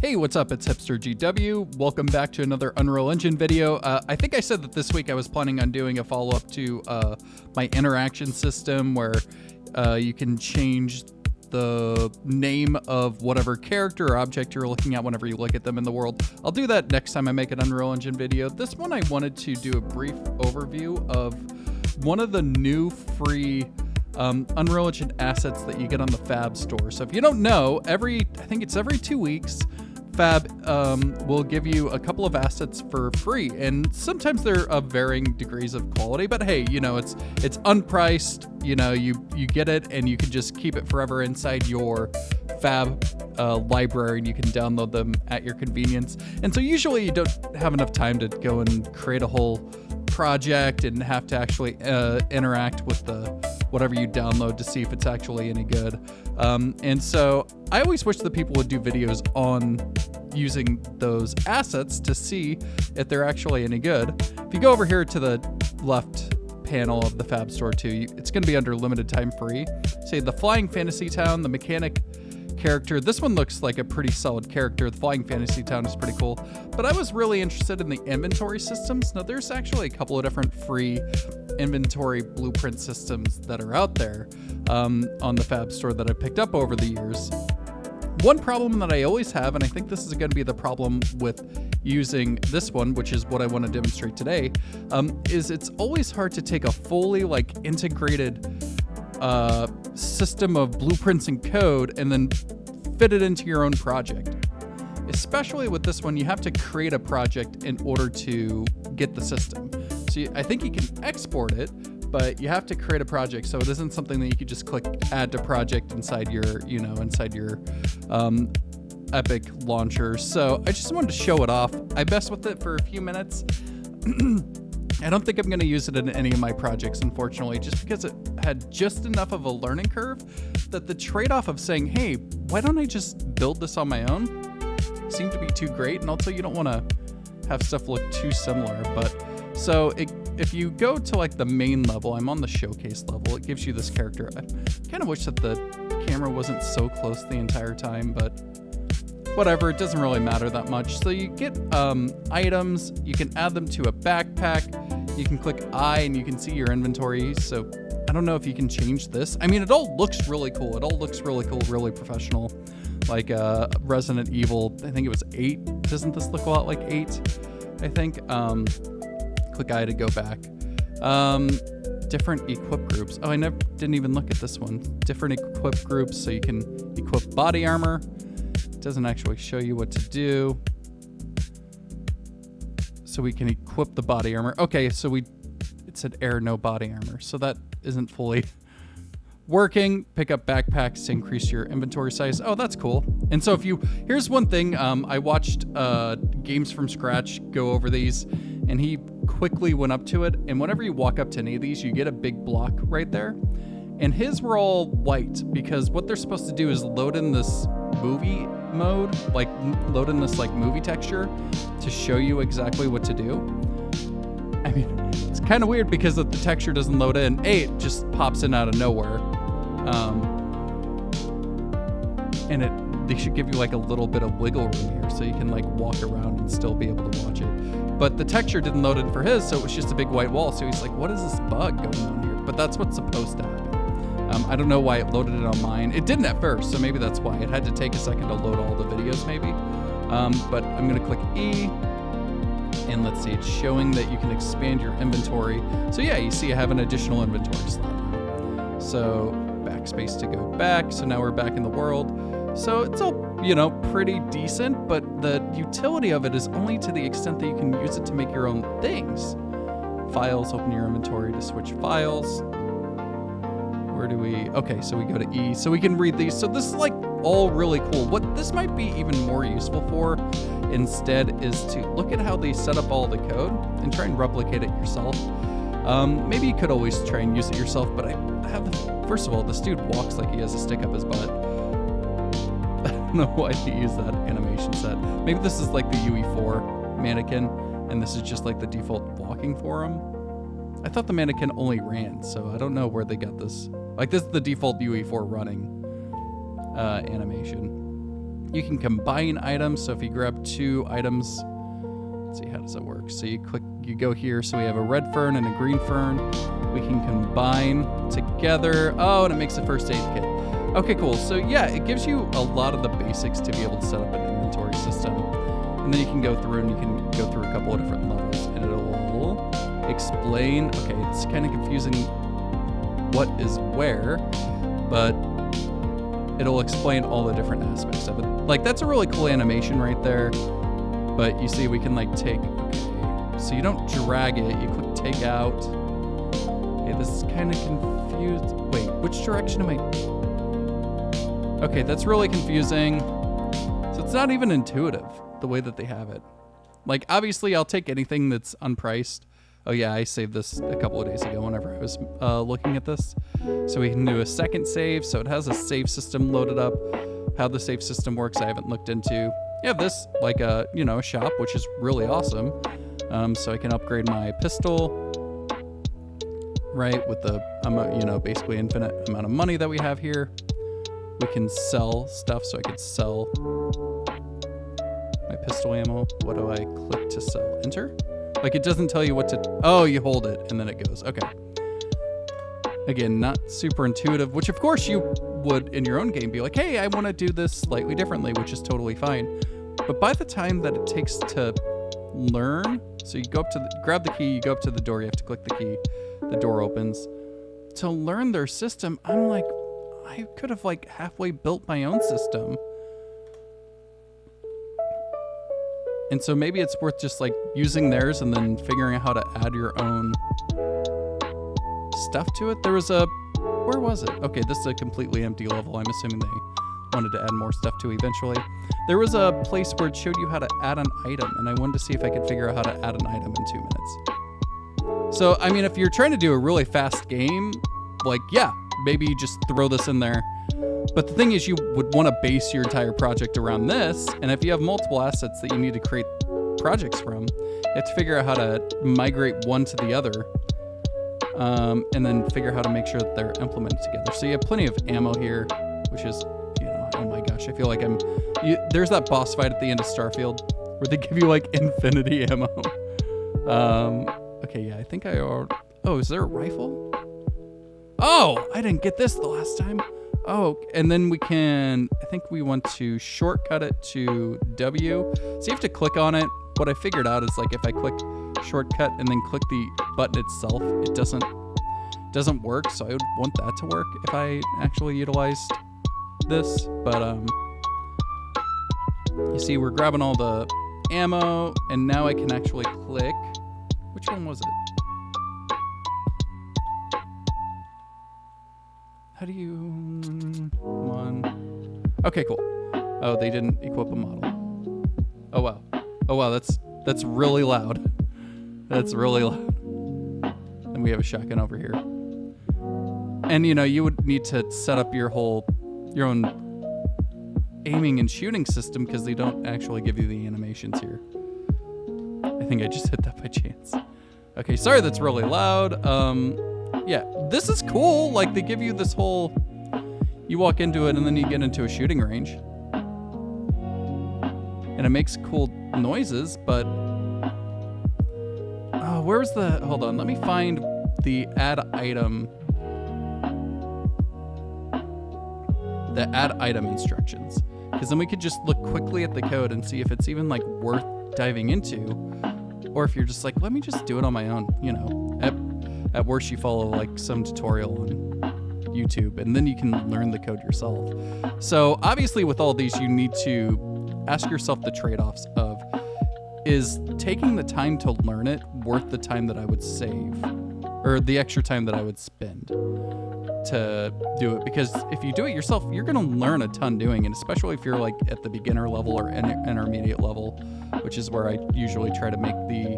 Hey, what's up? It's Hipster GW. Welcome back to another Unreal Engine video. I think I said that this week I was planning on doing a follow-up to my interaction system where you can change the name of whatever character or object you're looking at whenever you look at them in the world. I'll do that next time I make an Unreal Engine video. This one I wanted to do a brief overview of one of the new free Unreal Engine assets that you get on the FAB store. So if you don't know, I think it's every 2 weeks, FAB will give you a couple of assets for free, and sometimes they're of varying degrees of quality, but hey, you know, it's unpriced, you know, you get it and you can just keep it forever inside your FAB library, and you can download them at your convenience. And so usually you don't have enough time to go and create a whole project and have to actually interact with whatever you download to see if it's actually any good. And so I always wish that people would do videos on using those assets to see if they're actually any good. If you go over here to the left panel of the FAB store too, it's going to be under limited time free. Say the Flying Fantasy Town, the mechanic character. This one looks like a pretty solid character. The Flying Fantasy Town is pretty cool, but I was really interested in the inventory systems. Now there's actually a couple of different free inventory blueprint systems that are out there on the FAB store that I picked up over the years. One problem that I always have, and I think this is going to be the problem with using this one, which is what I want to demonstrate today, is it's always hard to take a fully integrated system of blueprints and code and then fit it into your own project. Especially with this one, you have to create a project in order to get the system. So I think you can export it, but you have to create a project. So it isn't something that you could just click add to project inside your, Epic launcher. So I just wanted to show it off. I messed with it for a few minutes. I don't think I'm going to use it in any of my projects, unfortunately, just because it had just enough of a learning curve that the trade-off of saying, hey, why don't I just build this on my own, seemed to be too great. And also you don't want to have stuff look too similar. But so if you go to the main level, I'm on the showcase level, it gives you this character. I kind of wish that the camera wasn't so close the entire time, but whatever, it doesn't really matter that much. So you get items, you can add them to a backpack, you can click I and you can see your inventory. So I don't know if you can change this. I mean, it all looks really cool. It all looks really cool, really professional. Like Resident Evil, I think it was 8. Doesn't this look a lot like 8? I think. Click I to go back. Different equip groups. Oh, I didn't even look at this one. Different equip groups, so you can equip body armor. It doesn't actually show you what to do. So we can equip the body armor. Okay, so it said air, no body armor. So that isn't fully working. Pick up backpacks to increase your inventory size. Oh, that's cool. And so here's one thing, I watched Games from Scratch go over these, and he quickly went up to it. And whenever you walk up to any of these, you get a big block right there. And his were all white because what they're supposed to do is load in this movie mode, load in this movie texture to show you exactly what to do. I mean, it's kind of weird because if the texture doesn't load in, it just pops in out of nowhere. And they should give you a little bit of wiggle room here so you can walk around and still be able to watch it. But the texture didn't load in for his, so it was just a big white wall. So he's like, what is this bug going on here? But that's what's supposed to happen. I don't know why it loaded it on mine. It didn't at first, so maybe that's why. It had to take a second to load all the videos maybe. But I'm gonna click E, and let's see, it's showing that you can expand your inventory. So yeah, you see I have an additional inventory slot now. So backspace to go back. So now we're back in the world. So it's all, pretty decent, but the utility of it is only to the extent that you can use it to make your own things. Files, open your inventory to switch files. Okay, so we go to E, so we can read these. So this is all really cool. What this might be even more useful for instead is to look at how they set up all the code and try and replicate it yourself. Maybe you could always try and use it yourself, but first of all, this dude walks like he has a stick up his butt. I don't know why he used that animation set. Maybe this is the UE4 mannequin, and this is just the default walking for him. I thought the mannequin only ran, so I don't know where they got this. This is the default UE4 running animation. You can combine items. So if you grab 2 items, let's see, how does that work? So you go here. So we have a red fern and a green fern. We can combine together. Oh, and it makes a first aid kit. Okay, cool. So yeah, it gives you a lot of the basics to be able to set up an inventory system. And then you can go through and you can go through a couple of different levels and it'll explain. Okay, it's kind of confusing what is where, but it'll explain all the different aspects of it. Like, that's a really cool animation right there. But you see, we can like take, okay, so you don't drag it, you click take out. Okay, this is kind of confused. Wait, which direction am I? Okay, that's really confusing. So it's not even intuitive, the way that they have it. Like, obviously, I'll take anything that's unpriced. Oh yeah, I saved this a couple of days ago whenever I was looking at this. So we can do a second save. So it has a save system loaded up. How the save system works, I haven't looked into. You have this, like a shop, which is really awesome. So I can upgrade my pistol, right, with the basically infinite amount of money that we have here. We can sell stuff, so I could sell my pistol ammo. What do I click to sell? Enter? Like, it doesn't tell you what to... Oh, you hold it, and then it goes. Okay. Again, not super intuitive, which, of course, you would, in your own game, be like, hey, I want to do this slightly differently, which is totally fine. But by the time that it takes to learn... So you go up to grab the key, you go up to the door, you have to click the key, the door opens. To learn their system, I'm like... I could have like halfway built my own system. And so maybe it's worth just like using theirs and then figuring out how to add your own stuff to it. There was a, where was it? Okay, this is a completely empty level. I'm assuming they wanted to add more stuff to eventually. There was a place where it showed you how to add an item, and I wanted to see if I could figure out how to add an item in 2 minutes. So, I mean, if you're trying to do a really fast game, like, yeah, maybe you just throw this in there. But the thing is, you would want to base your entire project around this. And if you have multiple assets that you need to create projects from, you have to figure out how to migrate one to the other. And then figure out how to make sure that they're implemented together. So you have plenty of ammo here, which is, oh my gosh, I feel like there's that boss fight at the end of Starfield where they give you like infinity ammo. Okay, yeah, I think oh, is there a rifle? Oh, I didn't get this the last time. Oh, and then I think we want to shortcut it to W. So you have to click on it. What I figured out is like if I click shortcut and then click the button itself, it doesn't work. So I would want that to work if I actually utilized this. But you see, we're grabbing all the ammo, and now I can actually click. Which one was it? How do you... One... Okay, cool. Oh, they didn't equip a model. Oh, wow. Oh, wow, that's really loud. That's really loud. And we have a shotgun over here. And, you would need to set up your own aiming and shooting system because they don't actually give you the animations here. I think I just hit that by chance. Okay, sorry that's really loud. Yeah, this is cool. Like, they give you this whole... You walk into it, and then you get into a shooting range. And it makes cool noises, but... Oh, where's the... Hold on, let me find the add item... The add item instructions. Because then we could just look quickly at the code and see if it's even, like, worth diving into. Or if you're just like, let me just do it on my own, At worst, you follow like some tutorial on YouTube, and then you can learn the code yourself. So obviously with all these, you need to ask yourself the trade-offs of, is taking the time to learn it worth the time that I would save, or the extra time that I would spend to do it? Because if you do it yourself, you're going to learn a ton doing it, especially if you're like at the beginner level or intermediate level, which is where I usually try to make the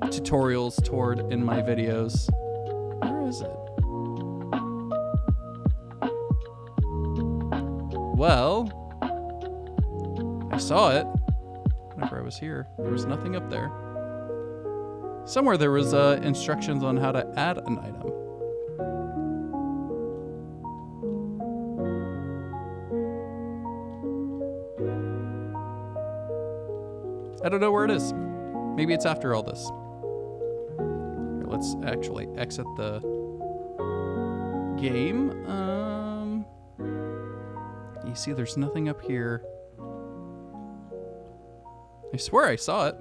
tutorials toward in my videos. Where is it? Well, I saw it whenever I was here. There was nothing up there. Somewhere there was instructions on how to add an item. I don't know where it is. Maybe it's after all this. Here, let's actually exit the game. You see there's nothing up here. I swear I saw it.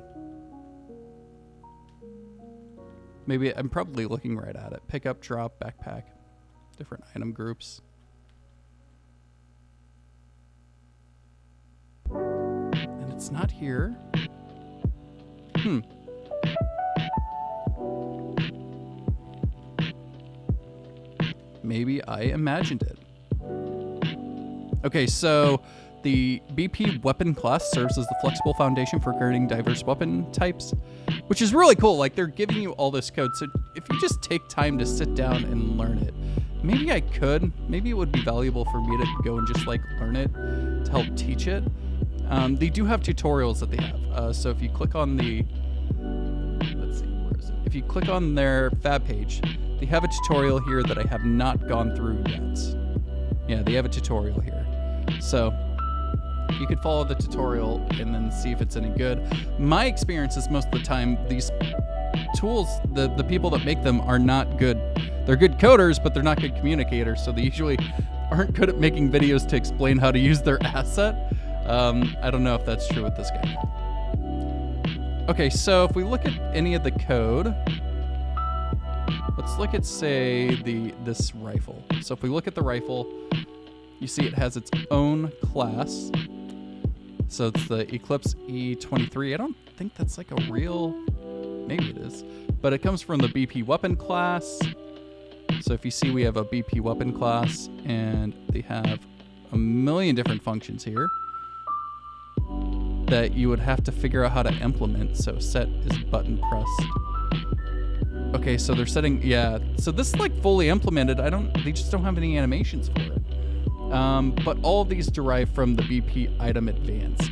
Maybe I'm probably looking right at it. Pick up, drop, backpack. Different item groups. And it's not here. Maybe I imagined it. Okay, so the BP weapon class serves as the flexible foundation for creating diverse weapon types, which is really cool. Like, they're giving you all this code, so if you just take time to sit down and learn it, maybe I could. Maybe it would be valuable for me to go and just like learn it to help teach it. They do have tutorials that they have. So if you click on the, let's see, where is it? If you click on their FAB page, they have a tutorial here that I have not gone through yet. Yeah, they have a tutorial here. So you could follow the tutorial and then see if it's any good. My experience is most of the time these tools, the people that make them are not good. They're good coders, but they're not good communicators. So they usually aren't good at making videos to explain how to use their asset. I don't know if that's true with this guy. Okay, so if we look at any of the code, let's look at, say, this rifle. So if we look at the rifle, you see it has its own class. So it's the Eclipse E23. I don't think that's like a real, maybe it is, but it comes from the BP weapon class. So if you see, we have a BP weapon class, and they have a million different functions here that you would have to figure out how to implement. So set is button pressed. Okay, so they're setting, yeah. So this is like fully implemented. They just don't have any animations for it. But all of these derive from the BP item advanced.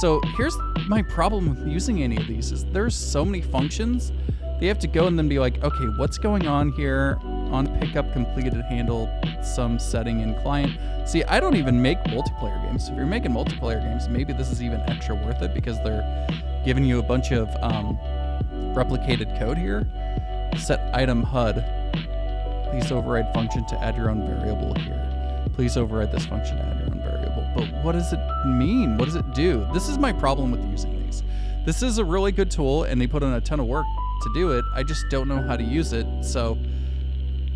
So here's my problem with using any of these is there's so many functions. They have to go and then be like, okay, what's going on here? On pickup, completed, handled, some setting in client. See, I don't even make multiplayer games. If you're making multiplayer games, maybe this is even extra worth it because they're giving you a bunch of replicated code here. Set item HUD. Please override function to add your own variable here. Please override this function to add your own variable. But what does it mean? What does it do? This is my problem with using these. This is a really good tool, and they put in a ton of work to do it. I just don't know how to use it. So,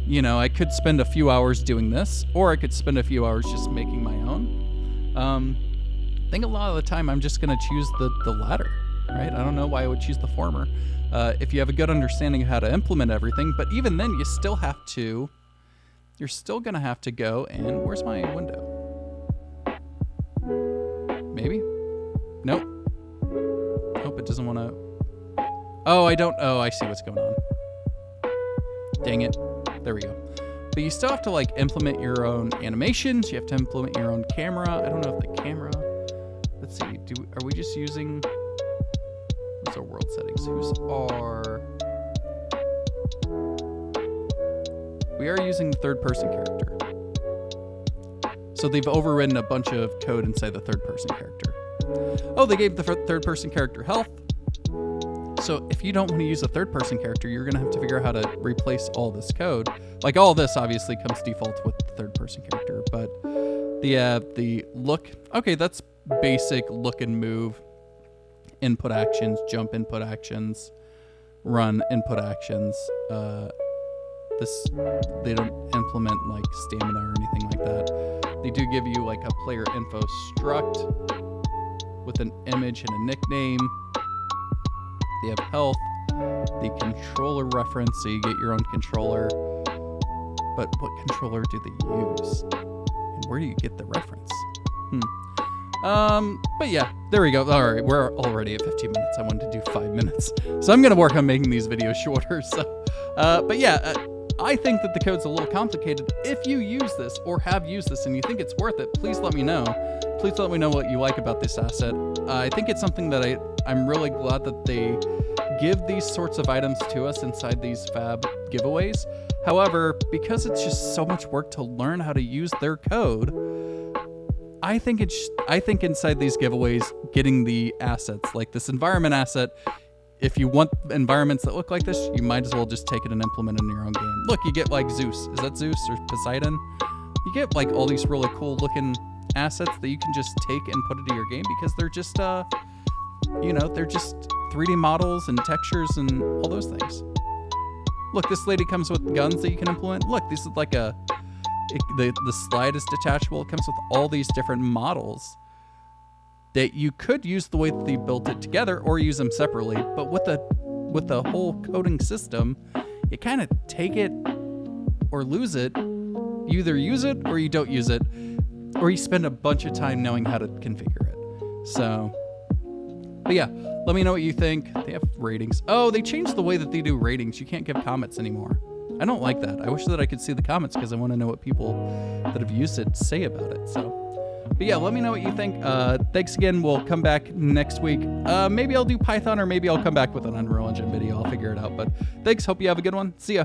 you know, I could spend a few hours doing this, or I could spend a few hours just making my own. I think a lot of the time I'm just going to choose the latter, right? I don't know why I would choose the former. If you have a good understanding of how to implement everything, but even then you still have to, you're still going to have to go and, where's my window? Maybe? Nope. Nope, it doesn't want to. Oh, I see what's going on. Dang it. There we go. But you still have to like implement your own animations. You have to implement your own camera. I don't know if the camera, let's see, are we just using, what's our world settings? We are using the third person character. So they've overridden a bunch of code inside the third person character. Oh, they gave the third person character health. So if you don't want to use a third person character, you're going to have to figure out how to replace all this code. Like all this obviously comes default with the third person character, but the look, okay, that's basic look and move, input actions, jump input actions, run input actions. They don't implement like stamina or anything like that. They do give you like a player info struct with an image and a nickname. They have health, the controller reference, so you get your own controller. But what controller do they use? And where do you get the reference? But yeah, there we go. All right, we're already at 15 minutes. I wanted to do 5 minutes. So I'm going to work on making these videos shorter. So, but yeah, I think that the code's a little complicated. If you use this or have used this and you think it's worth it, please let me know. Please let me know what you like about this asset. I think it's something that I'm really glad that they give these sorts of items to us inside these FAB giveaways. However, because it's just so much work to learn how to use their code, I think inside these giveaways, getting the assets, like this environment asset, if you want environments that look like this, you might as well just take it and implement it in your own game. Look, you get like Zeus. Is that Zeus or Poseidon? You get like all these really cool looking assets that you can just take and put into your game because they're just, they're just 3D models and textures and all those things. Look, this lady comes with guns that you can implement. Look, this is like the slide is detachable. It comes with all these different models that you could use the way that they built it together or use them separately. But with the whole coding system, you kind of take it or lose it. You either use it or you don't use it, or you spend a bunch of time knowing how to configure it. So, but yeah, let me know what you think. They have ratings. Oh, they changed the way that they do ratings. You can't give comments anymore. I don't like that. I wish that I could see the comments because I want to know what people that have used it say about it. So, but yeah, let me know what you think. Thanks again. We'll come back next week. Maybe I'll do Python or maybe I'll come back with an Unreal Engine video. I'll figure it out. But thanks. Hope you have a good one. See ya.